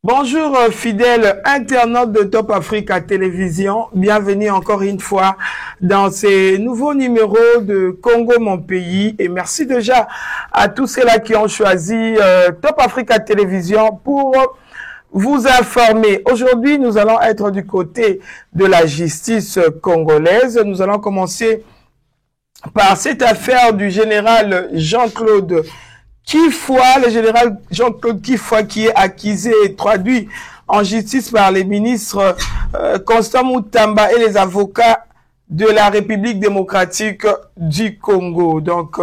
Bonjour fidèles internautes de Top Africa Télévision, bienvenue encore une fois dans ces nouveaux numéros de Congo mon pays et merci déjà à tous ceux-là qui ont choisi Top Africa Télévision pour vous informer. Aujourd'hui nous allons être du côté de la justice congolaise. Nous allons commencer par cette affaire du général Jean-Claude Kifwa, le général Jean-Claude Kifwa qui est accusé et traduit en justice par les ministres Constant Mutamba et les avocats de la République démocratique du Congo. Donc,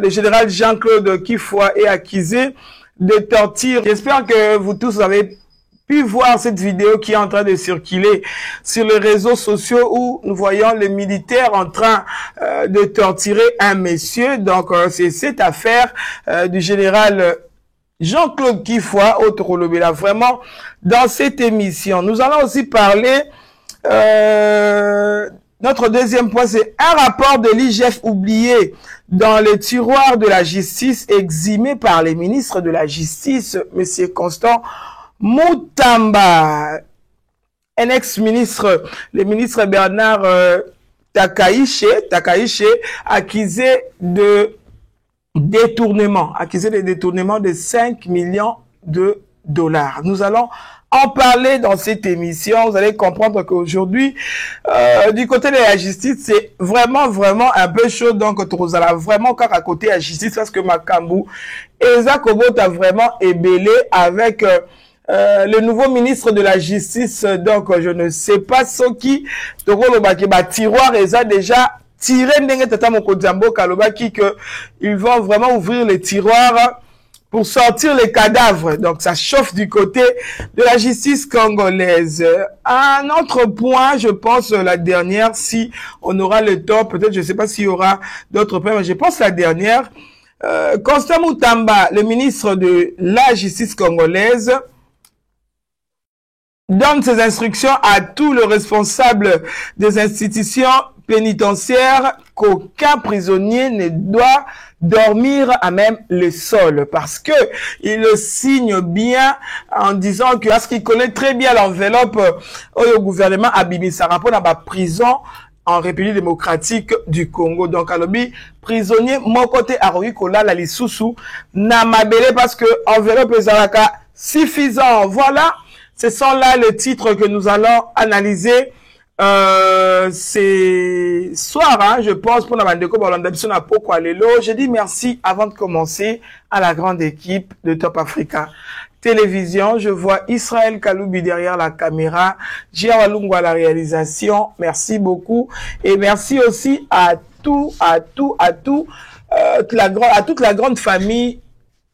le général Jean-Claude Kifwa est accusé de torture. J'espère que vous tous avez pu voir cette vidéo qui est en train de circuler sur les réseaux sociaux où nous voyons les militaires en train de torturer un monsieur. Donc, c'est cette affaire du général Jean-Claude Kifwa au Torolobela. Vraiment, dans cette émission, nous allons aussi parler... notre deuxième point, c'est un rapport de l'IGF oublié dans le tiroir de la justice, eximé par les ministres de la justice, monsieur Constant Mutamba, un ex-ministre, le ministre Bernard Takaïche, accusé de détournement, de 5 millions de dollars. Nous allons en parler dans cette émission. Vous allez comprendre qu'aujourd'hui, du côté de la justice, c'est vraiment un peu chaud. Donc, vous allez vraiment encore à côté de la justice parce que Makambu, Eza Kobot a vraiment ébellé avec le nouveau ministre de la justice. Donc, je ne sais pas ce qui, tiroir, Eza déjà tiré que ils vont vraiment ouvrir les tiroirs pour sortir les cadavres. Donc, ça chauffe du côté de la justice congolaise. Un autre point, je pense, la dernière, si on aura le temps, peut-être, je ne sais pas s'il y aura d'autres points, mais je pense la dernière. Constant Mutamba, le ministre de la justice congolaise, donne ses instructions à tous les responsables des institutions pénitentiaires qu'aucun prisonnier ne doit dormir à même le sol, parce que il le signe bien en disant que parce qu'il connaît très bien l'enveloppe au gouvernement Abimisa rapport à la prison en République démocratique du Congo. Donc alobi prisonnier mon côté Aroui Kola la lisusu na mabele parce que enveloppe ezalaka suffisant. Voilà, ce sont là les titres que nous allons analyser c'est soir, hein, je pense, pour la Bandeko Balandabison à Poko Alelo. Je dis merci avant de commencer à la grande équipe de Top Africa Télévision. Je vois Israël Kaloubi derrière la caméra, Gia Walungu à la réalisation. Merci beaucoup. Et merci aussi à toute la grande famille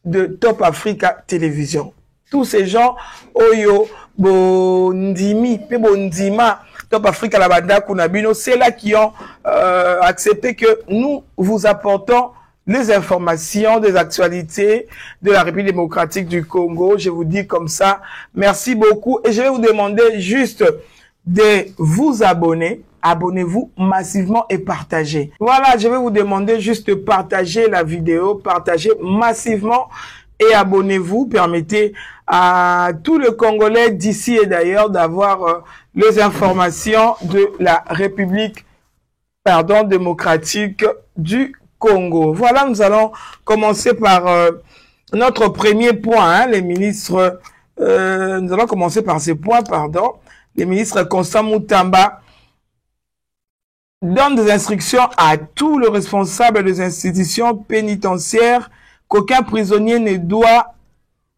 de Top Africa Télévision. Tous ces gens, Oyo, Bondimi, Bondima, Top Africa Labanda Kunabino, c'est là qui ont accepté que nous vous apportons les informations des actualités de la République démocratique du Congo. Je vous dis comme ça, merci beaucoup. Et je vais vous demander juste de vous abonner. Abonnez-vous massivement et partagez. Voilà, je vais vous demander juste de partager la vidéo, partagez massivement et abonnez-vous. Permettez à tout le Congolais d'ici et d'ailleurs d'avoir les informations de la République, démocratique du Congo. Voilà, nous allons commencer par notre premier point, hein, les ministres. Nous allons commencer par ces points, Les ministres Constant Mutamba donnent des instructions à tous les responsables des institutions pénitentiaires qu'aucun prisonnier ne doit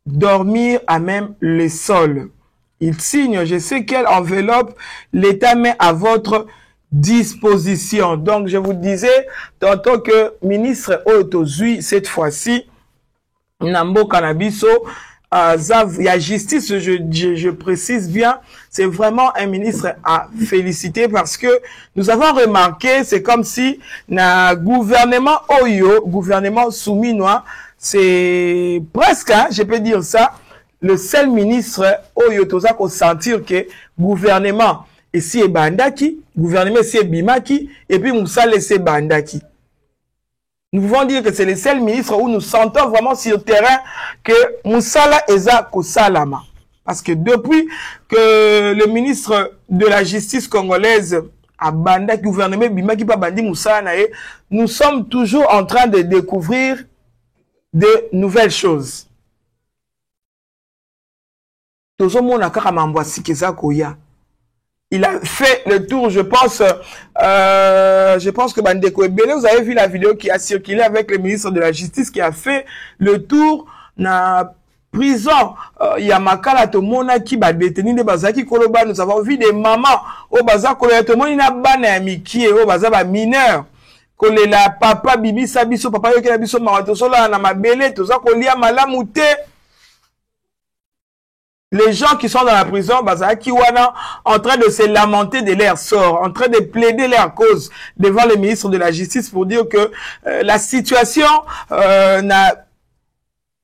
dormir à même le sol. Il signe, je sais quelle enveloppe l'État met à votre disposition. Donc, je vous disais, tantôt que ministre Otozui, cette fois-ci, Nambo Canabiso, la justice, je précise bien, c'est vraiment un ministre à féliciter parce que nous avons remarqué, c'est comme si na gouvernement Oyo, gouvernement souminois, c'est presque, hein, je peux dire ça, le seul ministre Oyo Toza ko sentir que gouvernement ici est Bandaki, gouvernement ici est Bimaki, et puis Moussa laissé Bandaki. Nous pouvons dire que c'est les seuls ministres où nous sentons vraiment sur le terrain que Moussala Eza Kosalama. Parce que depuis que le ministre de la justice congolaise a bandé le gouvernement Bimaki pa bandi Moussala Nae, nous sommes toujours en train de découvrir de nouvelles choses. Il a fait le tour, je pense que Bandeko Ebele, vous avez vu la vidéo qui a circulé avec le ministre de la Justice qui a fait le tour na prison. Yamakala Tomona qui va détenir des bazaki koloba. Nous avons vu des mamans au bazar koloba tomoni na bana ya mikie au bazar ba mineur. Kolela papa bibi sabiso papa yoke na biso marato sola na mabele toza kolia malamu te. Les gens qui sont dans la prison, Kiwana, en train de se lamenter de leur sort, en train de plaider leur cause devant le ministre de la Justice pour dire que la situation na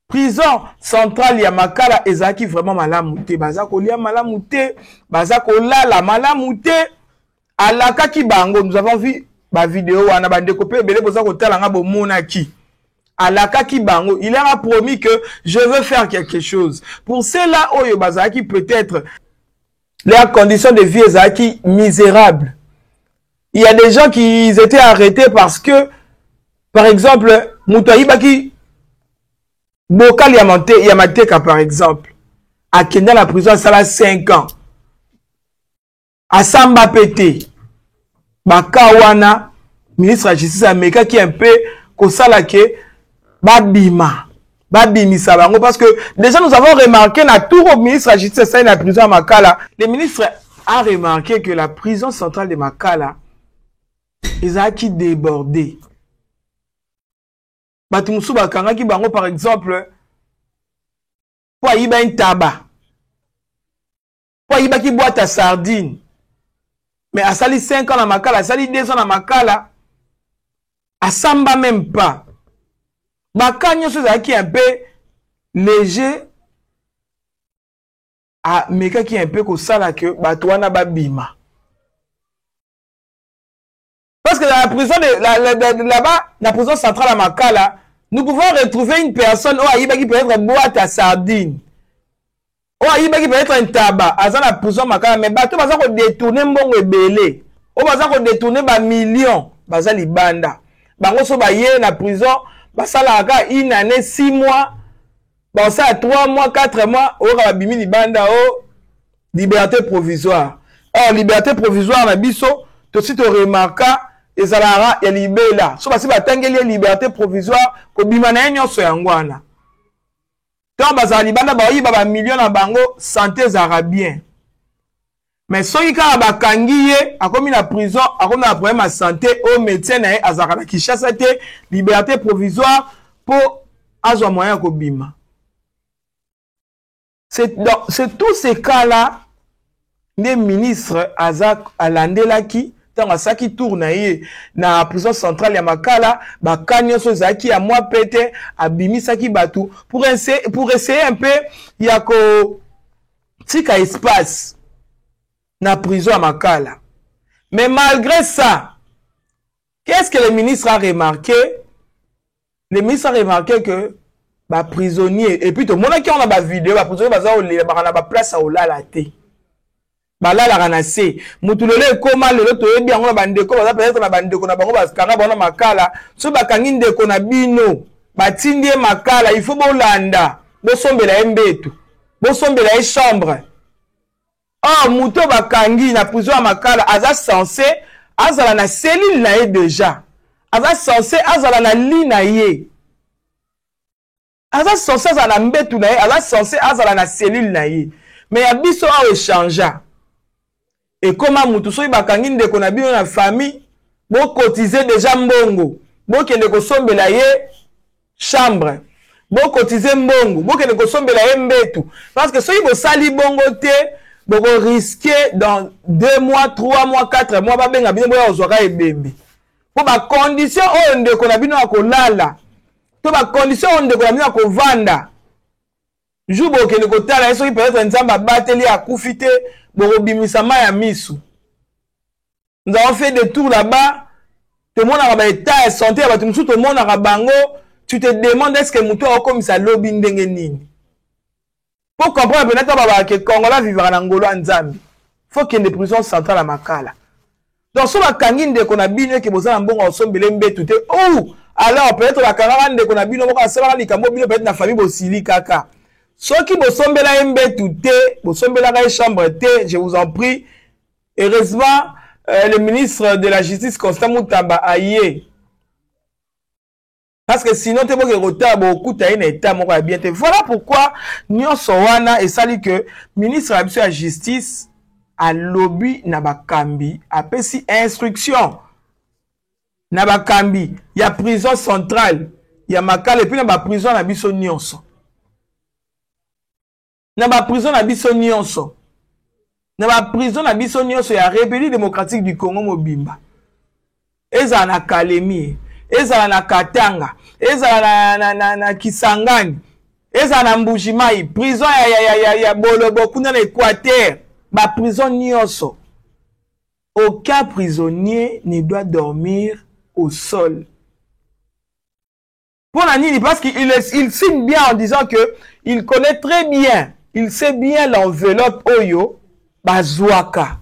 prison centrale Yamakala ezaki vraiment malamouté. Bazako lia malamouté, bazako la malamouté. Alaka ki bango, nous avons vu ma vidéo, on a bandeko pe belé bozako talanga bo monaki. Alaka Kibango, il a promis que je veux faire quelque chose. Pour cela, Oyo Bazaki, peut-être, leurs conditions de vie Ezaki misérables. Il y a des gens qui étaient arrêtés parce que, par exemple, Moutaï Baki, Bokal Yamateka, par exemple, à Kenya, la prison, ça a 5 ans. À Samba Pété, Bakawana, ministre de la Justice américain, qui est un peu, Kosalake, Babima Sabango, parce que déjà nous avons remarqué na tout au ministre de la Justice et la prison à Makala. Le ministre a remarqué que la prison centrale de Makala ils a qui débordé. Batumusu bakanga ki bango par exemple pour yiba un tabac. Pour yiba ki boîte à sardine. Mais à sali 5 ans à Makala, à sali 2 ans à Makala, à Samba même pas. Bakanyo chose qui est un peu léger à meka qui est un peu comme ça là que batouana babima. Parce que dans la prison là-bas, la prison centrale à Makala, nous pouvons retrouver une personne qui peut être boîte à sardines. Qui peut être un tabac à la prison Makala, mais bateau baza ko détourner mbongo ebele. Baza ko détourner ba millions, baza libanda. Bango so ba yé na prison basalaka une année 6 mois, ça 3 mois, 4 mois, aura bimi libanda o liberté provisoire. Or liberté provisoire na biso, to si to remarka ezalara ya libela. So basi batangeli liberté provisoire ko bima na nyonso yangwana. Tant bazala libanda ba yi ba millions na bango santé zarabien. Mais soki ka bakangi ye akomi na prison akomi na problème de santé au médecin na azaka na Kinshasa te liberté provisoire pour azwa moyen ko bima. C'est tous ces cas-là les ministres azak alandelaki tant asaki tourne na prison centrale ya Makala bakanyo so zaki ya moi pété abimi saki batu pour essayer un peu ya ko tika espace na prison à Makala. Mais malgré ça, qu'est-ce que le ministre a remarqué? Le ministre a remarqué que les prisonniers, et puis tout le monde qui a une vidéo, les prisonniers ont place à la té. Bala la ranase. Mutulele koma le loto ebi ango bandeko baza peut-être na bandeko na bango baskanga bana Makala. So bakangi ndeko na bino, batindie Makala, il faut bolanda. Bosombela embetu. Bosombela e chambre. Oh, Mouto Bakangi, na prison à Makala, aza censé, azala na cellule na ye déjà. Aza censé, azala na lit na ye. Aza censé, azala na mbetu na ye, aza censé, azala na cellule na ye. Mais ya biso a échangea. Et comment Moutou soy Bakangi ndeko na bino na famille, bo cotiser déjà mbongo. Bo kende ko sombela ye chambre. Bo cotiser mbongo. Bo kende ko sombela ye mbetu. Parce que soy bo sali bongo te, vous risquez dans 2 mois, 3 mois, 4 mois, ba benga bino boya ozwaka ebembe. Pour ba condition o ndeko na bino akolala. To ba condition o ndeko na bino akovanda. Jou bo kende ko tala eso ki peut-être nzamba bateli akufite bo bimisa ya misu. Nous avons fait des tours là-bas. Tout le monde a un état de santé, tout le monde a bango. Tu te demandes est-ce que Moutou a comme ça lobby ndengenini. Pour comprendre peut-être que Congolais vivra en Angola en Zambie. Faut qu'il y ait des prisons centrales à Makala. Donc sur la kangine de qu'on a bien que vous avez un bon ensemble de tout ou alors peut-être la caravane de qu'on a bien on ça va les cambo peut-être la famille bosili kaka. Ceux qui vous sommes là mb tout vous sommes là dans chambre T, je vous en prie. Heureusement le ministre de la justice Constant Mutamba aïe. Parce que sinon tu peux retard beaucoup t'as un état mon bien. Voilà pourquoi Nyon Sowana et sali que ministre de la justice a lobby Nabakambi a pesi instruction Nabakambi il y a prison centrale il y a Makala et puis na prison na biso nyonso na prison na biso nyonso na prison na biso nyonso ya République démocratique du Congo mobimba eza na Kalemi eza na Katanga eza na Kisangani eza na Mbujimayi prison ya Bolobo kuna na Équateur. Ma prison nyonso. Aucun prisonnier ne doit dormir au sol. Pour Nani, parce qu'il signe bien en disant que il connaît très bien, il sait bien l'enveloppe Oyo, Bazouaka.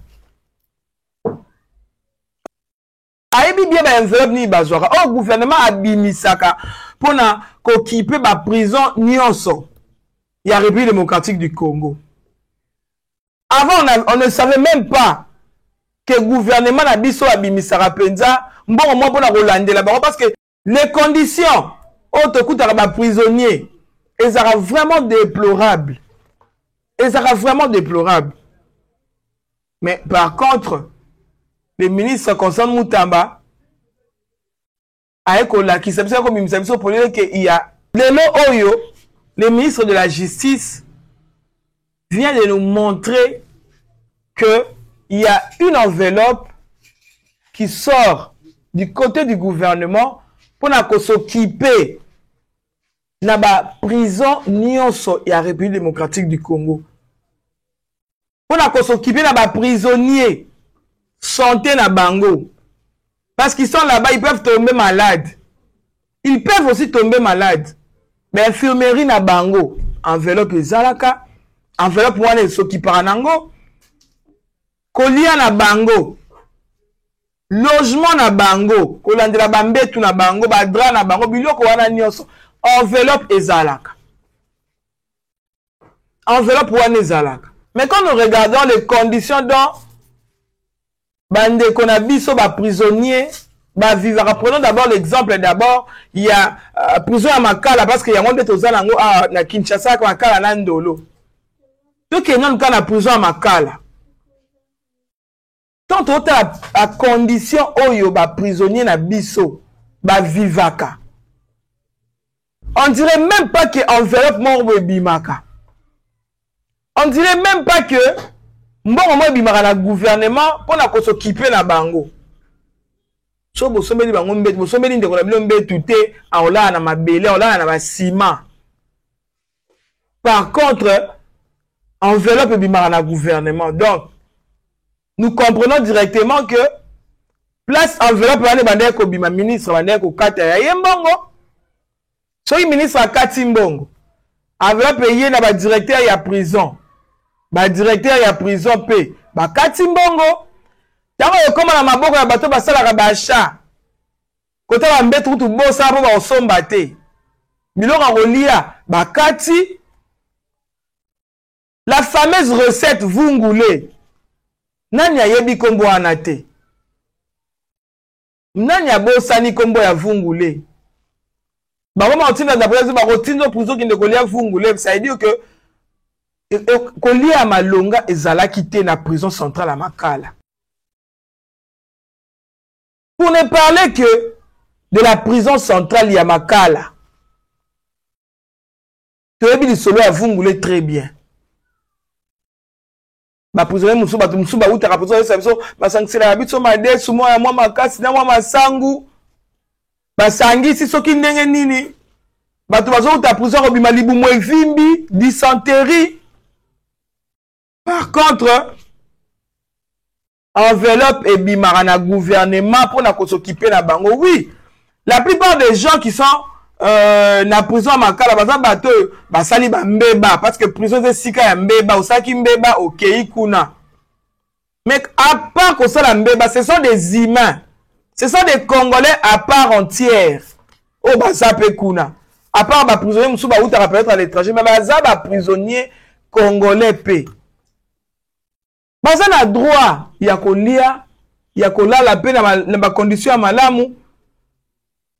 Aïbi bien l'enveloppe ni Bazouaka. Oh, le gouvernement a bimisaka pour occuper ma prison nyonso. Il y a République démocratique du Congo. Avant, on ne savait même pas que le gouvernement a dit ça à Bimisara Penza, bon, moi, pour la Rolande là-bas, parce que les conditions, autour de prisonniers, elles sont vraiment déplorables. Elles sont vraiment déplorables. Mais par contre, le ministre Constant Mutamba, avec qui s'est comme il s'est pour dire qu'il y a le Oyo, le ministre de la Justice, vient de nous montrer qu'il y a une enveloppe qui sort du côté du gouvernement pour s'occuper de la prison nyonso et la République démocratique du Congo. Pour s'occuper de la prisonniers santé na bango. Parce qu'ils sont là-bas, ils peuvent tomber malades. Ils peuvent aussi tomber malades. Mais infirmerie na bango, enveloppe ezalaka, enveloppe wana s'occuper en nango, kolia na bango, logement na bango, kolandela bambetu na bango, badra na bango, biloko wana nyonso, enveloppe ezalaka. Enveloppe wana ezalaka. Mais quand nous regardons les conditions dont bande qu'on a biso ba prisonnier ba vivre, prenons d'abord l'exemple d'abord il y a prison à Makala parce qu'il y a monde tozala ngo na Kinshasa kwa Makala na Ndolo. Donc il y a une prison à Makala. Tant on a condition oyo ba prisonnier na biso ba vivaka. On dirait même pas que enveloppe mort bimaka. On dirait même pas que mbongo mo bimaka na gouvernement pour na s'occuper na bango. So bo sombeli bango mbeti, bo sombeli ndeko na bilo mbetu te, aola na mabele, aola na ba ciment. Par contre, enveloppe bimaka na gouvernement. Donc nous comprenons directement que place enveloppe wana bandé ko bima ministre bandé ko kata ya yembongo. So ministre akati mbongo. Enveloppe yé na ba directeur ya prison. Ba directeur ya prison pe ba kati mbongo. Tango yokoma na maboko ya bato basalaka ba achat. Kota ba mbetu tu bosa po ba osomba te. Biloko kolia ba kati. La fameuse recette vungule. Nani ayebi kombo wana te? Nani abosani kombo ya vungule? Bakoma otinda da prezo bakotindo puzo kinde kolia vungule, ça veut dire que kolia malonga ezalaki te na prison centrale à Makala. Pour ne parler que de la prison centrale ya Makala. Tu as vu le solo à vungule très bien. Ba prisonnier musu ba uta prison samso ba sangsela bitso made sumo ya mwa makasi na mwa masangu ba sangisi soki ndenge nini bato bazo uta prison ko bima libu mo evimbi dysenterie. Par contre enveloppe et bimarana gouvernement pour na s'occuper na bango. Oui, la plupart des gens qui sont na prison à Makala, baza bato basali ba mbeba parce que prison c'est sika ya mbeba, osaki mbeba okei kuna. Mais à part que ça la mbeba, ce sont des humains. Ce sont des Congolais à part entière. Oh baza pe kuna. À part ba prisonnier musu ba uta peut-être à l'étranger, mais baza ba prisonnier congolais pe. Baza na droit ya kolia, ya kolala pe na ba condition ya malamu,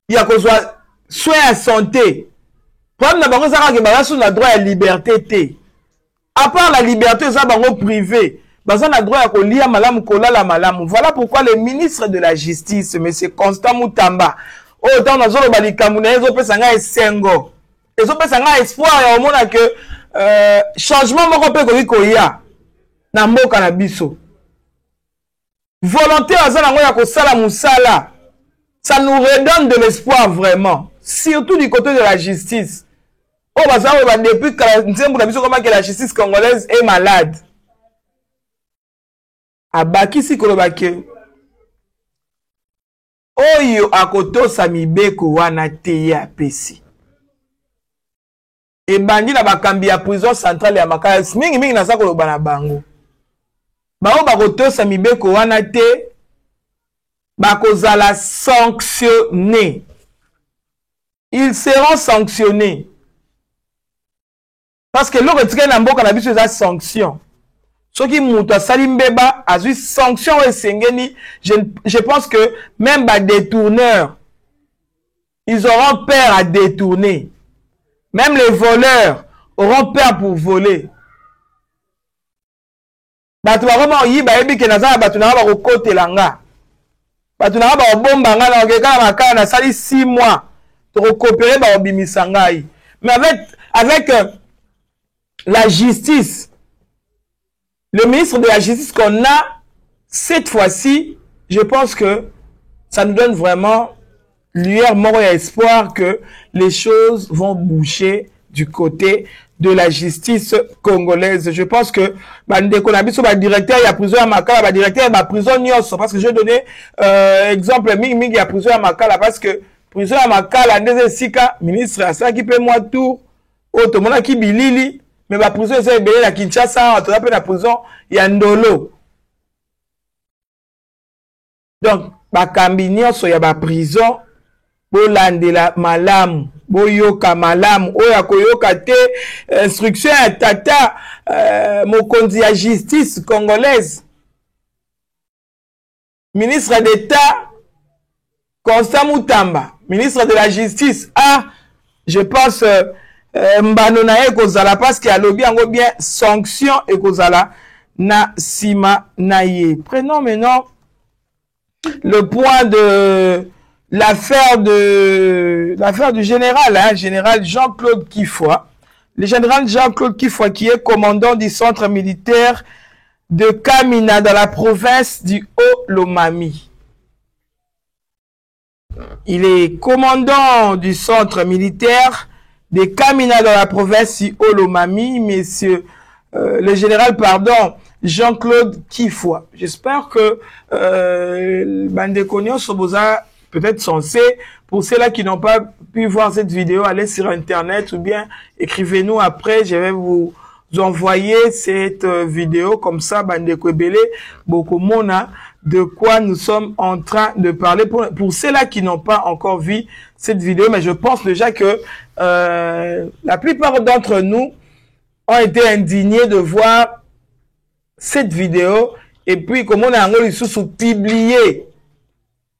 ya kozwa soins à santé. Problème na bango zaka ke baza sous na droit à liberté te. À part la liberté za bango privé, baza na droit ya kolia malamu kolala malamu. Voilà pourquoi le ministre de la Justice, monsieur Constant Mutamba, autant na zolo balikamu na ezo pesa nga esengo. Ezo pesa nga espoir ya omona que changement moko pe koki koya na mboka na biso. Volonté baza nango ya kosala musala. Ça nous redonne de l'espoir vraiment. Surtout du côté de la justice. Oh, bah ça, depuis que la justice congolaise est malade. Abaki si kolobake. Oyo akoto samibeko wana te ya pesi. E bandi na bakambi ya prison centrale ya Makala. Mingi na sa koloba na bango. Bao bakoto samibeko wana te. Bakozala sanctionnés. Ils seront sanctionnés. Parce que l'autre tika na mboka na biso eza sanction. Soki mutu asali mbeba azui sanction esengeni, je pense que même ba détourneurs ils auront peur à détourner. Même les voleurs auront peur pour voler. Batu ba vraiment yi ba yebi ke nazala batu na ba ko kotelanga. Batu na ba bomba nga na okeka makala na sali 6 mois. Coopérer ba obimisangai. Mais avec la justice, le ministre de la justice qu'on a cette fois-ci, je pense que ça nous donne vraiment lueur, mort et espoir que les choses vont bouger du côté de la justice congolaise. Je pense que bandeko na biso ba directeur ya prison ya Makala, ba directeur ya prison nyonso, parce que je vais donner exemple mingi ya prison ya Makala parce que prison ya Makala ndeze sika ministre asaki pe moi tour otomona ki bilili mais ba prison eza ebele na Kinshasa to pe na prison ya Ndolo. Donc bakambi nyonso ya ba prison bolandela malamu boyoka malamu oya koyoka te instruction ya tata mokonzi ya justice congolaise ministre d'État Constant Mutamba, ministre de la justice. Ah, je pense mbano na ye kozala parce que alobi yango bien sanction et kozala na sima na ye. Prenons maintenant le point de l'affaire du général, hein, général Jean-Claude Kifoua. Le général Jean-Claude Kifoua qui est commandant du centre militaire de Kamina dans la province du Haut-Lomami. Il est commandant du centre militaire de Kamina dans la province du Haut-Lomami, monsieur le général, pardon, Jean-Claude Kifoua. J'espère que Bandekonion Soboza peut-être censé, pour ceux-là qui n'ont pas pu voir cette vidéo, allez sur Internet ou bien écrivez-nous après, je vais vous envoyer cette vidéo comme ça, Bandeko Ebele, Bokomona, de quoi nous sommes en train de parler. Pour ceux-là qui n'ont pas encore vu cette vidéo, mais je pense déjà que la plupart d'entre nous ont été indignés de voir cette vidéo et puis comment on a publié.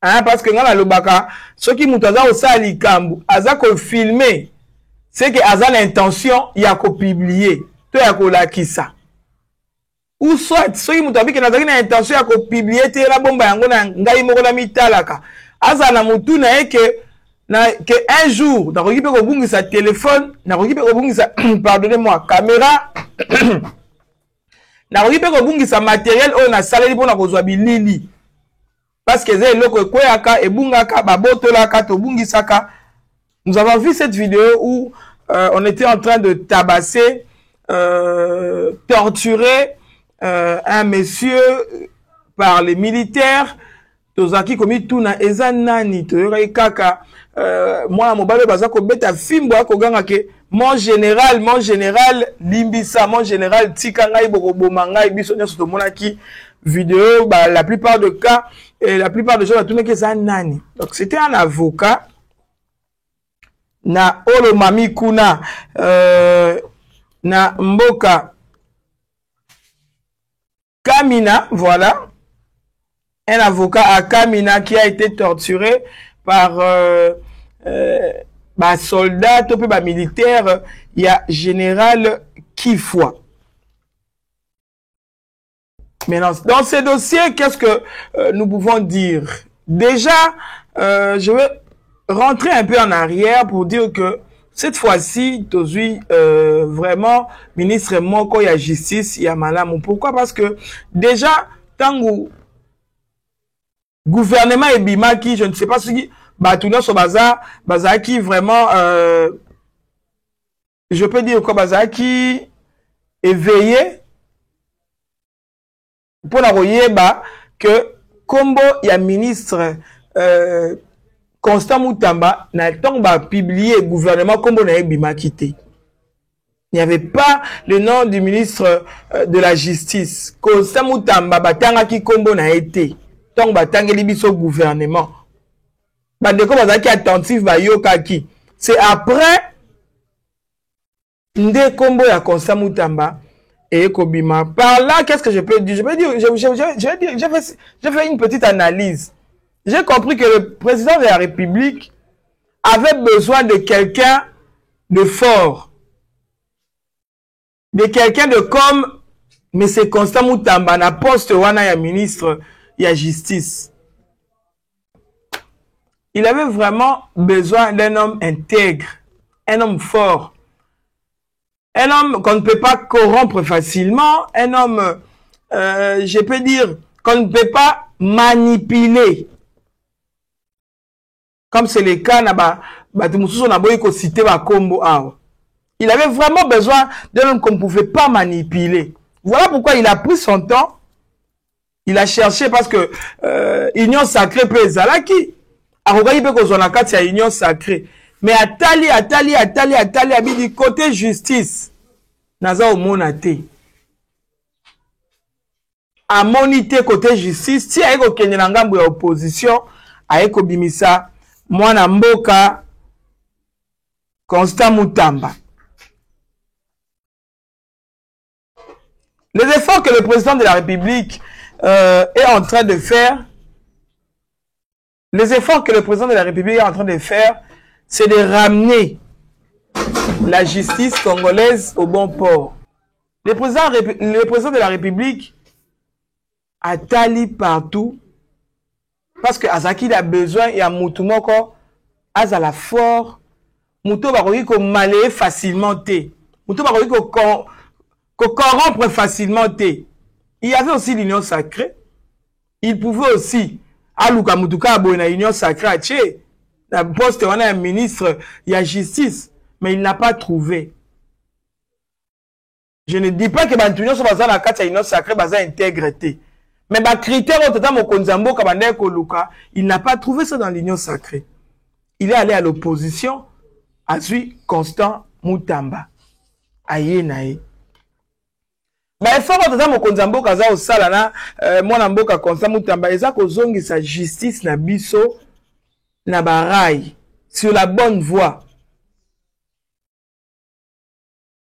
Hein, parce que dans la lobaka, ceux qui m'ont au sali kambu, aza ko filmer, c'est que aza l'intention, il y a ko publier, to ya ko lakisa. Ou soit ceux qui m'ont dit que nazaki na intention ya ko publier te la bomba yango na ngai moko na mitalaka. Aza na mutu na que un jour, na koki pe ko bungisa téléphone, na koki pe ko bungisa pardonnez-moi, caméra. Na koki pe ko bungisa matériel o na saleli pona ko zwa bilili. Parce que nous avons vu cette vidéo où on était en train de tabasser, torturer un monsieur par les militaires. Tozaki komi tuna eza nani toyoka kaka moi mobale bazako beta fimbo akoganga ke mon général limbisa mon général tika ngai bokoboma ngai biso nyoso tomonaki vidéo la plupart de cas et la plupart des gens batuna ke eza nani. Donc c'était un avocat na olo mami kuna na mboka Kamina, voilà. Un avocat à Kamina qui a été torturé par soldat, topé militaire, il y a général Kifwa. Maintenant, dans ce dossier, qu'est-ce que nous pouvons dire? Déjà, je vais rentrer un peu en arrière pour dire que cette fois-ci, Tozui, vraiment, ministre Moko, il y a justice, il y a malam. Pourquoi? Parce que déjà, tango gouvernement et Bimaki, je ne sais pas si Batuna sur Baza qui vraiment, je peux dire quoi, Baza qui éveillé pour la royeba que Kombo, il y a ministre Constant Moutamba, n'a pas publié gouvernement Kombo n'a Bimaki. Il n'y avait pas le nom du ministre de la Justice. Constant Moutamba, Batanga qui Kombo n'a été. Donc, batangeli biso gouvernement. Bandeko bazaki attentif ba yokaki. C'est après Nde Kombo ya Constant Moutamba et Kobima. Par là, qu'est-ce que je peux dire? J'ai fait une petite analyse. J'ai compris que le président de la République avait besoin de quelqu'un de fort. De quelqu'un de comme M. Constant Moutamba, na poste wana ya ministre. Il y a justice. Il avait vraiment besoin d'un homme intègre, un homme fort, un homme qu'on ne peut pas corrompre facilement, un homme, je peux dire, qu'on ne peut pas manipuler. Comme c'est le cas, il avait vraiment besoin d'un homme qu'on ne pouvait pas manipuler. Voilà pourquoi il a pris son temps. Il a cherché parce que union sacrée peut ezalaki. Arogayi peut qu'on a quatre union sacrée. Mais atali abidi côté justice. Naza au monate. A monité côté justice. Si aeko kenye na ngambo ya opposition, aeko bimisa mwana mboka Constant Moutamba. Les efforts que le président de la République est en train de faire, c'est de ramener la justice congolaise au bon port. Le président de la République a tali partout parce que Azaki a besoin et à Moutoumoko Azala fort, Moutou baroki ko malayer facilement té, Moutou baroki ko corrompre facilement té. Il y avait aussi l'union sacrée. Il pouvait aussi, Aluka Moutouka Abouna, l'union sacrée, la poste, on a un ministre, il y a justice, mais il n'a pas trouvé. Je ne dis pas que l'union sacrée, la l'union sacrée, c'est intégrité. Mais les critères, il n'a pas trouvé ça dans l'union sacrée. Il est allé à l'opposition, à celui Constant Moutamba. Aïe, naïe. Mais il faut que mon konzambo kaza au salana mwana mboka Constant Moutamba eza kozongi sa justice na biso na barail sur la bonne voie.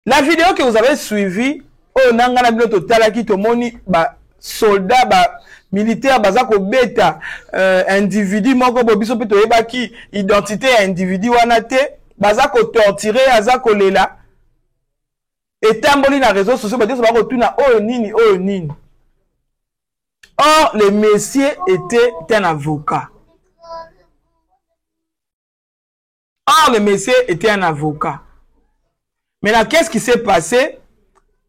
La vidéo que vous avez suivie oh nangana bino totala ki tomoni ba soldats ba militaires bazako beta individu moko bo biso pe toyeba ki identité individu wana te bazako torturer azako lela. Et tamboli na réseaux sociaux, oh nini. Or, le monsieur était un avocat. Maintenant, qu'est-ce qui s'est passé?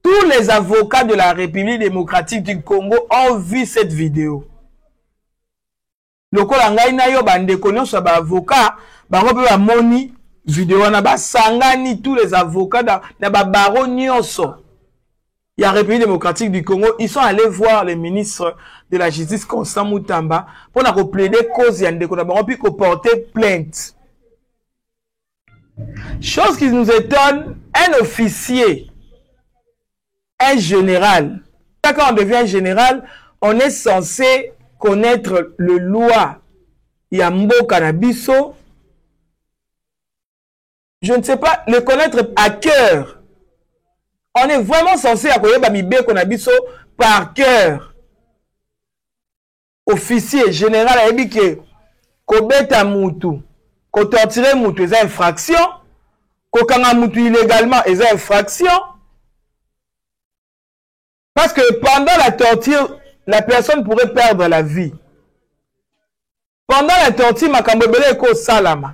Tous les avocats de la République démocratique du Congo ont vu cette vidéo. Le kolanga ina yo bande konyo sa ba avocat, ba robe ba moni vidéo na ba sangani tous les avocats na ba baron nyonso. il y a République démocratique du Congo, ils sont allés voir le ministre de la Justice, Constant Moutamba, pour la plaider cause Yandé Konabango, puis qu'on portait plainte. Chose qui nous étonne, un officier, un général. Quand on devient général, on est censé connaître le loi Yambo Cannabiso. Je ne sais pas, le connaître à cœur. On est vraiment censé connaître Mibé Cannabiso par cœur. Officier général a dit que Kobeta Moutou, ko torturer Moutou, c'est infraction. Ko kanga Moutou illégalement, c'est infraction. Parce que pendant la torture, la personne pourrait perdre la vie. Pendant la torture, Makambobele ko salama.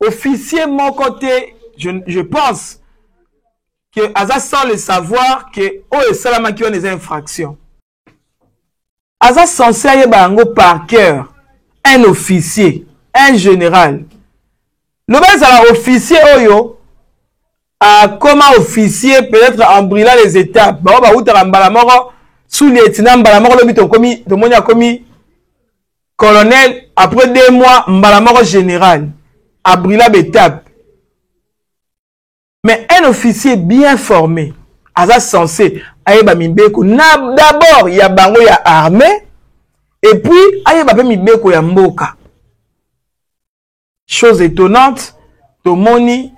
Officier, mon côté, je pense que Aza sans le savoir que oh salama qui ont des infractions. Aza censé aller bango par cœur, un officier, un général. Le bas à officier oyo comme officier peut-être en brillant les étapes. Bah bah ou tarambalamoro sous lieutenant mbalamoro le biton commis de monia commis colonel après 2 mois mbalamoro général à brillant l'étape. Mais un officier bien formé, Aza censé Aïba Mibeko, d'abord il y a bango ya armée et puis Aïba Mibeko ya mboka. Chose étonnante, Tomoni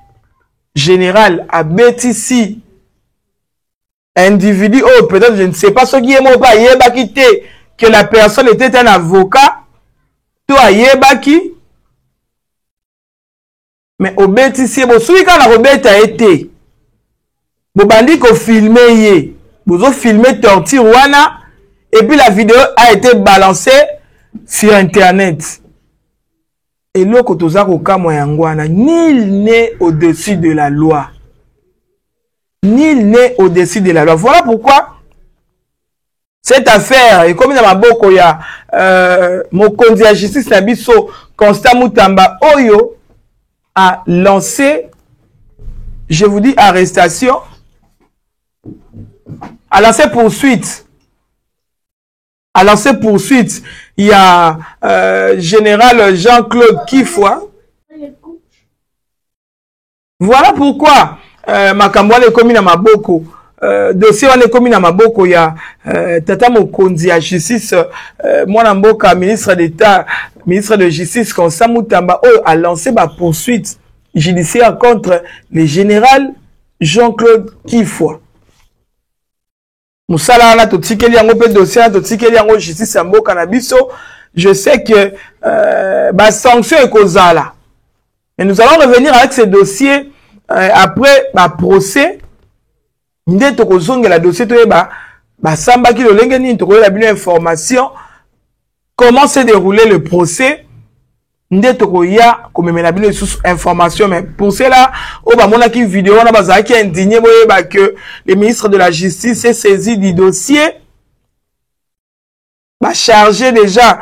général à Bétissi, individu, oh peut-être je ne sais pas ce qui est mon pas, Yéba quitté que la personne était un avocat, toi Yéba qui, mais au Bétissi, bon, celui quand la rebête a été, bon, bandit qu'on filmé yé, vous avez filmé torture wana, et puis la vidéo a été balancée sur internet. Et là, nul n'est au-dessus de la loi. Nul n'est au-dessus de la loi. Voilà pourquoi cette affaire, et comme dans ma boko, il y a mon conduit à justice Nabiso, Constant Moutamba Oyo, a lancé, je vous dis, arrestation, a lancé poursuite. À lancer poursuite, il y a général Jean-Claude Kifoua. Voilà pourquoi Makambo est commis dans Maboko. Dossier est commis dans Maboko. Il y a Tata Mokonzi à justice, Mwanamboka, ministre d'État, ministre de justice, Constant Moutamba, a lancé ma poursuite judiciaire contre le général Jean-Claude Kifoua. Je sais que sanction est causale. Et nous allons revenir avec ce dossier après ma procès. La dossier information comment s'est déroulé le procès. Information, mais pour cela, on va montrer une vidéo qui est indigné que le ministre de la Justice est saisi du dossier. Va charger déjà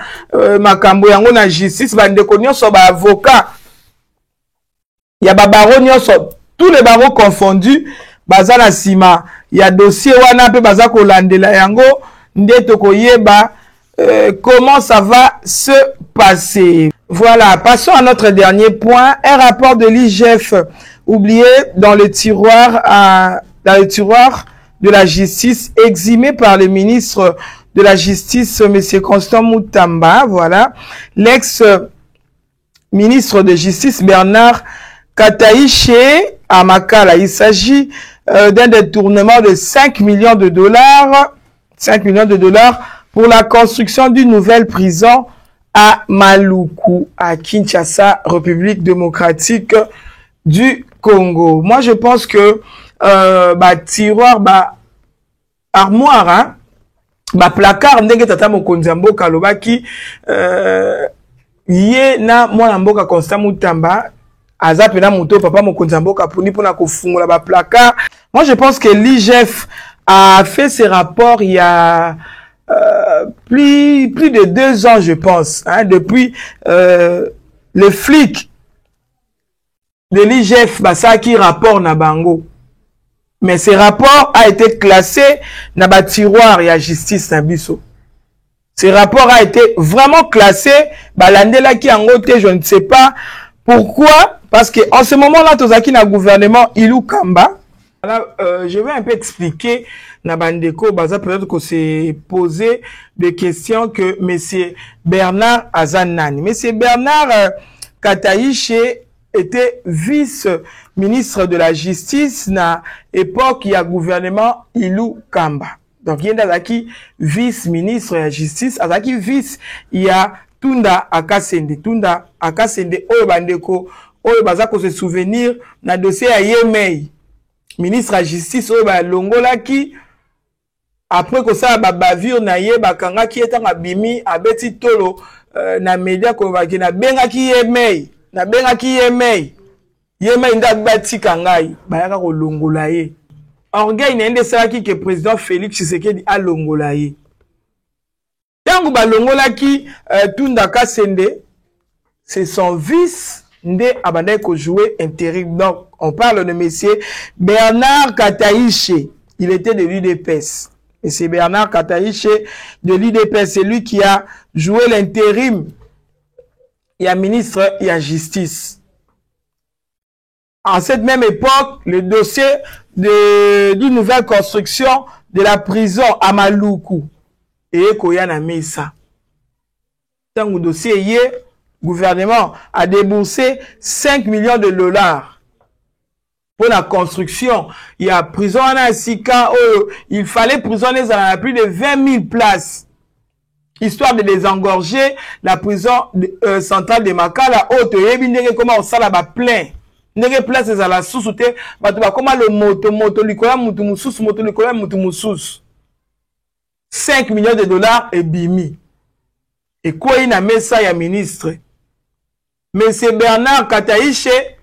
Makambo yango na justice, va déconner sur avocat. Il y a baron tous les barons confondus, bazana sima. Il y a dossier wana pe bazako landela yango ndeto koyeba comment ça va se passer. Voilà, passons à notre dernier point. Un rapport de l'IGF oublié dans le tiroir de la justice, eximé par le ministre de la Justice, M. Constant Moutamba. Voilà, l'ex-ministre de Justice Bernard Kataïche à Makala. Il s'agit d'un détournement de 5 millions de dollars. 5 millions de dollars pour la construction d'une nouvelle prison à Maluku, à Kinshasa, République démocratique du Congo. Moi, je pense que tiroir, armoire, hein, placard, ndenge tata mokonzi mboka lobaki ye na mwana mboka Constant Moutamba aza pena moto papa mokonzi mboka puni pona kofungola placard. Moi, je pense que l'IGF a fait ses rapports il y a plus de 2 ans, je pense, hein, depuis les flics de l'IGF, ça qui rapport na bango. Mais ce rapport a été classé dans le tiroir et la justice Nabiso. Ce rapport a été vraiment classé. Balandela qui en côté, je ne sais pas pourquoi. Parce qu'en ce moment-là, Tozaki na gouvernement Ilou Kamba. Alors, je vais un peu expliquer. Nabandeko, peut-être que c'est posé des questions que M. Bernard Azanani. M. Bernard Kataïche était vice-ministre de la justice na époque il y a gouvernement Ilou Kamba. Donc il y a vice-ministre de la justice, azaki vice il y a Tunda Akasende. Tunda Akasende oyo bandeko oyo bazako se souvenir na dossier ya Yemei. Ministre de la justice oyo ba longola ki après que ça bavure na ye bakanga ki etanga bimi abeti tolo na media ko ba na benga ki Yemei. Na benga ki Yemei. Yemei nda batika ngai bayaka ko longola ye. Orgueil n'ende salaki que président Félix Tshisekedi a longola ye. Tangu ba longola ki Tunda Kasende, c'est son vice nde abandai ko jouer intérim. Donc on parle de monsieur Bernard Kataïche. Il était de l'UDPS. Et c'est Bernard Kataïche de l'UDPS, c'est lui qui a joué l'intérim. Il y a ministre, il y a justice. En cette même époque, le dossier d'une nouvelle construction de la prison à Maluku et Koyana Mesa. Tant que le dossier y est, le gouvernement a déboursé 5 millions de dollars pour la construction. Il y a prison à Sika, il fallait prisonniers à plus de 20 000 places. Histoire de désengorger la prison centrale de Makala. Comment on s'en a plein. Nege place à la sous-souté, comment le moto likola mutu mususu, moto likola mutu mususu. 5 millions de dollars et bimi. Et quoi il a mis ça, ya ministre? Monsieur Bernard Kataïche,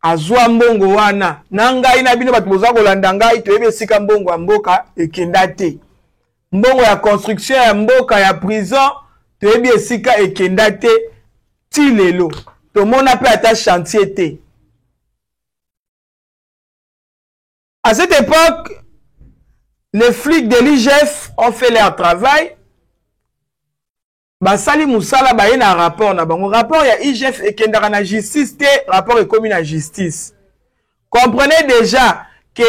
azwa mbongo wana. Nanga ina bino batu boza kolanda ngai, toyebe sika mbongo ya mboka ekendate. Mbongo ya construction ya mboka ya prison, toyebi esika ekendate ti lelo. To mona pe ata chantier te. À cette époque, les flics de l'IGF ont fait leur travail. Basali Moussala ba un rapport na bango. Rapport ya IGF et kendara na justice te, rapport est commis na justice. Comprenez déjà que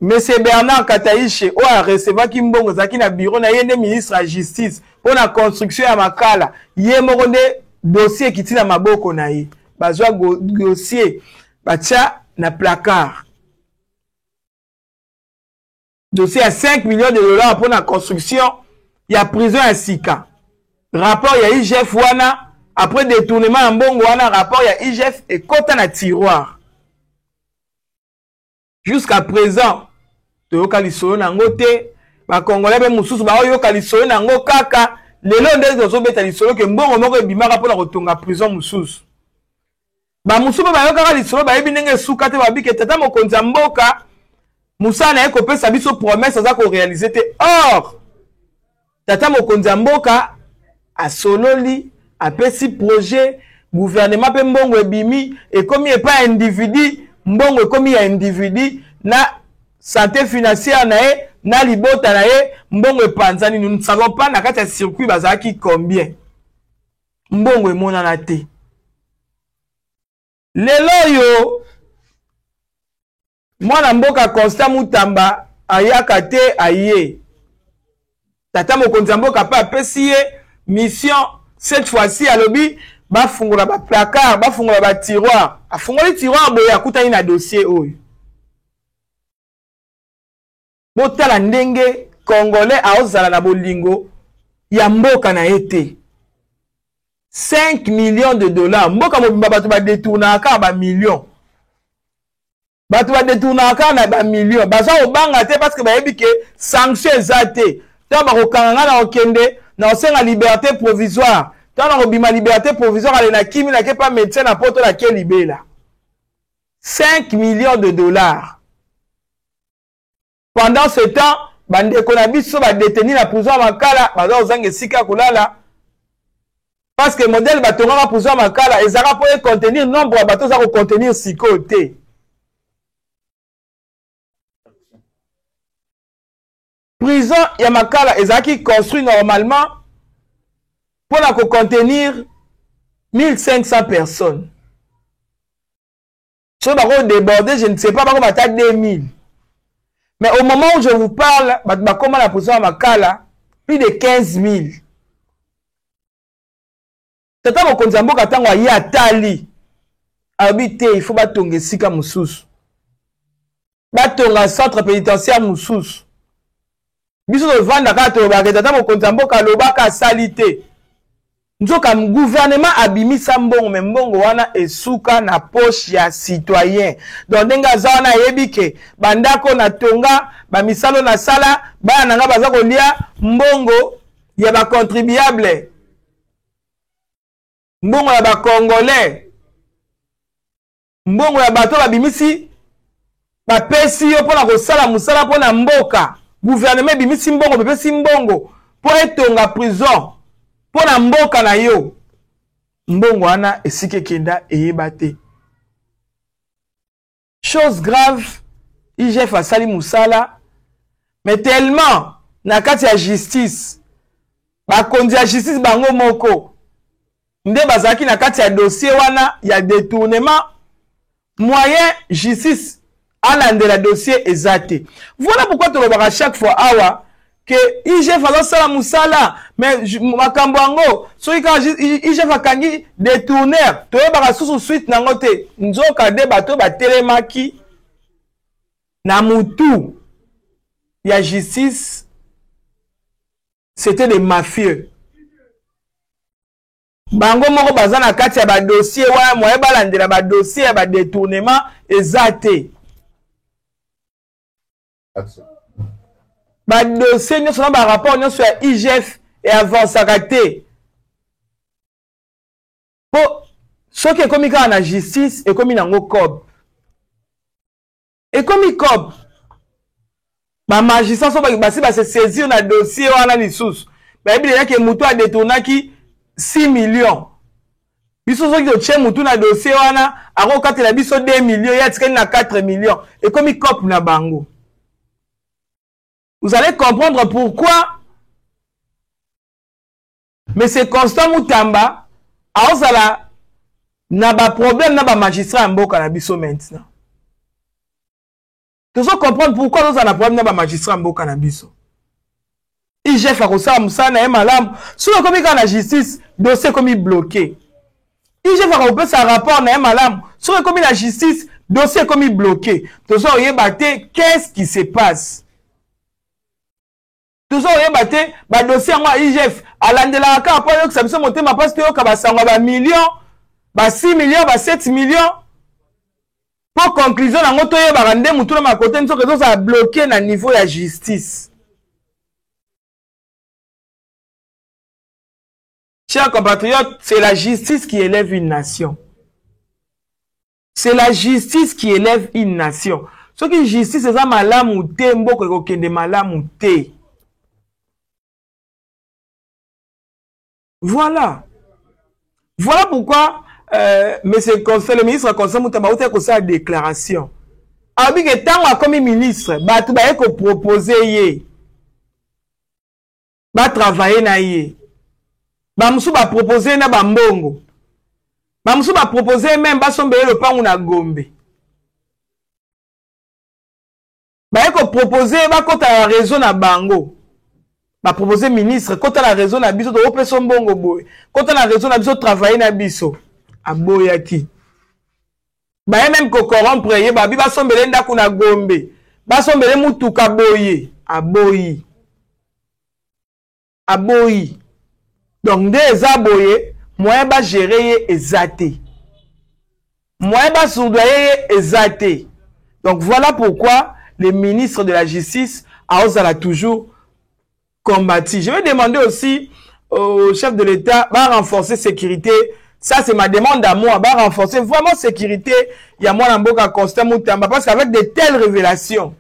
M. Bernard Kataïche a recevoir Kimbongo zaki na bureau na yende ministre de la justice pour la construction ya makala. Yé moronde dossier qui tient na maboko na ye. Bazwa dossier batia na placard. Dossier à 5 millions de dollars pour la construction, il y a prison à Sika. Rapport, il y a IGF wana, après détournement en bon wana, rapport, il y a IGF et quota na tiroir. Jusqu'à présent, toyoka lisolo na ngote, ba Congolais be mususu ba yoka lisolo na ngo kaka, lelo ndezi dozo beta lisolo ke mbongo moko ebimaka pour la kotonga prison mususu. Ba mususu ba yoka lisolo ba yebi ndenge suka te ba bike tata mokonza mboka. Moussa na ekopé sa biso promesse za ko réaliser te. Or, tata mokonzi mboka a sololi a pesi projet gouvernement pe mbongo ebimi et comme il pas individu mbongo comme il individu na santé financière na e na libota na e mbongo epanzani nous ne savons pas na kati ya circuit bazaki combien mbongo emonana te. Lelo yo Mwana mboka Constant Mutamba ayaka te aye. Tata mokonzi mboka pa apesi ye mission cette fois-ci alobi ba fungola ba placard, ba fungola ba tiroir. Afungoli tiroir boye akutani na dossier oyo. Botala ndenge Congolais aozala na bolingo ya mboka na ete. 5 millions de dollars. Mboka mobimba bato ba détourna ka ba millions. Bato ba détourna ka na ba millions. Baza obanga te parce que ba yebi ke sanction ezate. Ta ba kokanga na okende na osenga liberté provisoire. Ta na obima liberté provisoire ale na kimi na ke pa médecin na poto la ke libela. 5 millions de dollars. Pendant ce temps, bande konabiso ba détenir la prison makala, baza ozanga sika kulala. Parce que modèle batonga la prison makala, ezaka pour contenir nombre bateaux za ko contenir sikote. prison Yamakala ezaki construit normalement pour la contenir 1500 personnes. Si on va déborder, je ne sais pas comment à 2000. Mais au moment où je vous parle, comment la prison Yamakala, plus de 15 000. Tata mokonzambo katango ayi atali. Habité, il faut batonge sika mususu. Batonga centre pénitentiaire mususu. Biso de vanda kato ba tata mokonzambo kalobaka salité. Nzoka gouvernement abimisa mbongo me mbongo wana esuka na poche ya citoyen. Donc ndenga za wana yebike bandako na tonga ba misalo na sala ba nanga baza kolia mbongo ya ba contribuable. Mbongo ya ba congolais. Mbongo ya bato babimisi ba pesi yo pona kosala musala pona mboka. Gouvernement bimisi mbongo bepesi mbongo pour etonga prison. Pona mboka na yo. Mbongo wana esike kenda eyebate. Chose grave, IGF asali musala, mais tellement na kati ya justice. Ba kondi ya justice bango moko. Nde bazaki na kati ya dossier wana ya détournement. Moyen justice alandela dossier ezate. Voilà pourquoi tu le chaque fois awa que IGF a sala musala mais makambo ango soki ka IGF akangi détourner to yeba susu suite nango te nzoka de bato ba telemaki na mutu ya justice c'était des mafieux. Bango moko baza na kati ya ba dossier wana moye balandela ba dossier ya ba détournement ezate. Ba dossier nyonso na ba rapport nyonso ya IGF et avancaka te. Po soki ekomi kaka na justice ekomi nango COB. Ekomi COB. Ba magistrat so basi ba se saisir na dossier wana lisusu. Ba yebi yake mutu a détournaki 6 millions. Biso soki to tche mutu na dossier wana akokatela biso 2 millions ya tikani na 4 millions. Ekomi COB na bango. Vous allez comprendre pourquoi mais c'est Constant Moutamba a osala na ba problème na ba magistrat mboka na biso maintenant. Tu dois comprendre pourquoi nous avons un problème na ba magistrat mboka na biso. IGF a kosala musala na malamu. Si on comme na justice, dossier comme bloqué. IGF a kopesa rapport na malamu. Si on comme la justice, dossier comme bloqué. Tu dois yebate qu'est-ce qui se passe? Tout ça on batté ba dossier moi IGF alandela ka pa yo que ça monter ma passe yo ka ba sangwa ba millions ba 6 millions ba 7 millions pour conclusion na ngoto ye ba rande mutu na makote nso que ça a bloqué na niveau ya justice. Chers compatriotes, c'est la justice qui élève une nation. C'est la justice qui élève une nation. Ce qui justice c'est ça malamu te mboko ko kende malamu te. Voilà. Voilà pourquoi monsieur le ministre Constant Moutamba a fait sa déclaration. Avec que tant comme ministre, tu vas proposer va travailler na yé. Bamusu va proposer na bambongo. Bamusu va proposer même ba sombe le pan na Gombe. Ba ko proposer ba kota la réseau na bango. Ba proposer ministre kota la raison na biso to opeso mbongo boy kota la raison na biso travailler na biso aboyaki ba même ko corrompre ye ba bi ba sombele ndako na Gombe ba sombele mutuka boye aboyi donc des aboye moyen ba gérer ezate moyen ba soudoyer ezate. Donc voilà pourquoi le ministre de la justice a osé toujours combattu. Je vais demander aussi au chef de l'État de renforcer sécurité. Ça, c'est ma demande à moi. De renforcer vraiment sécurité. Il y a moi dans Mboka Constant Moutamba. Parce qu'avec de telles révélations,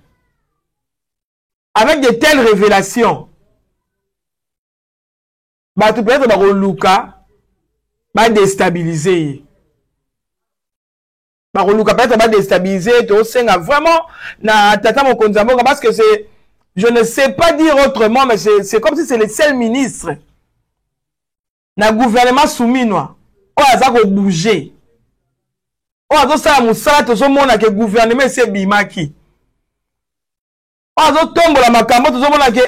bah, tout peut-être, bah, Luka, bah, déstabiliser. Bah, Luka peut-être, bah, déstabiliser. Vraiment, na tata Mokonzamboka, parce que c'est Je ne sais pas dire autrement, mais c'est comme si c'est le seul ministre dans le gouvernement soumis. On a bougé. On a ça moussala to so mona que gouvernement c'est bimaki. On a tombe la makambo to so mona que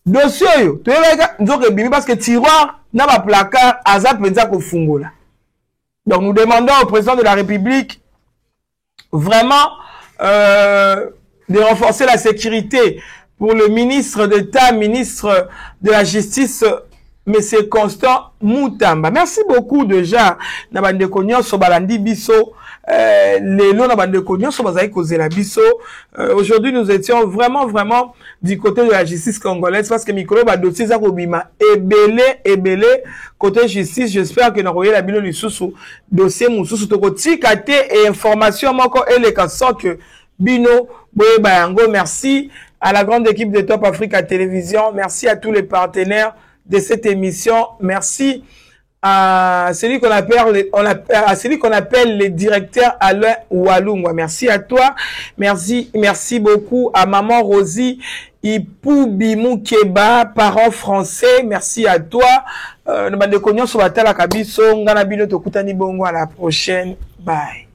dossier yo to yeka nzoke bimi parce que tiroir na ba placard aza penza ko fungola. Donc nous demandons au président de la République vraiment de renforcer la sécurité pour le ministre d'État, ministre de la Justice, M. Constant Moutamba. Merci beaucoup déjà. Aujourd'hui, nous étions vraiment du côté de la justice congolaise parce que Mikolo va dossier ça kobima ebele côté justice. J'espère que nous aurons la bino lisusu dossier mususu tokoti kate et information moko eleka sans que bino boye bayango. Merci à la grande équipe de Top Africa Télévision. Merci à tous les partenaires de cette émission. Merci à celui qu'on appelle le directeur Alain Walungwa. Merci à toi. Merci beaucoup à maman Rosie Ipoubi Moukeba, parents français. Merci à toi. À la prochaine. Bye.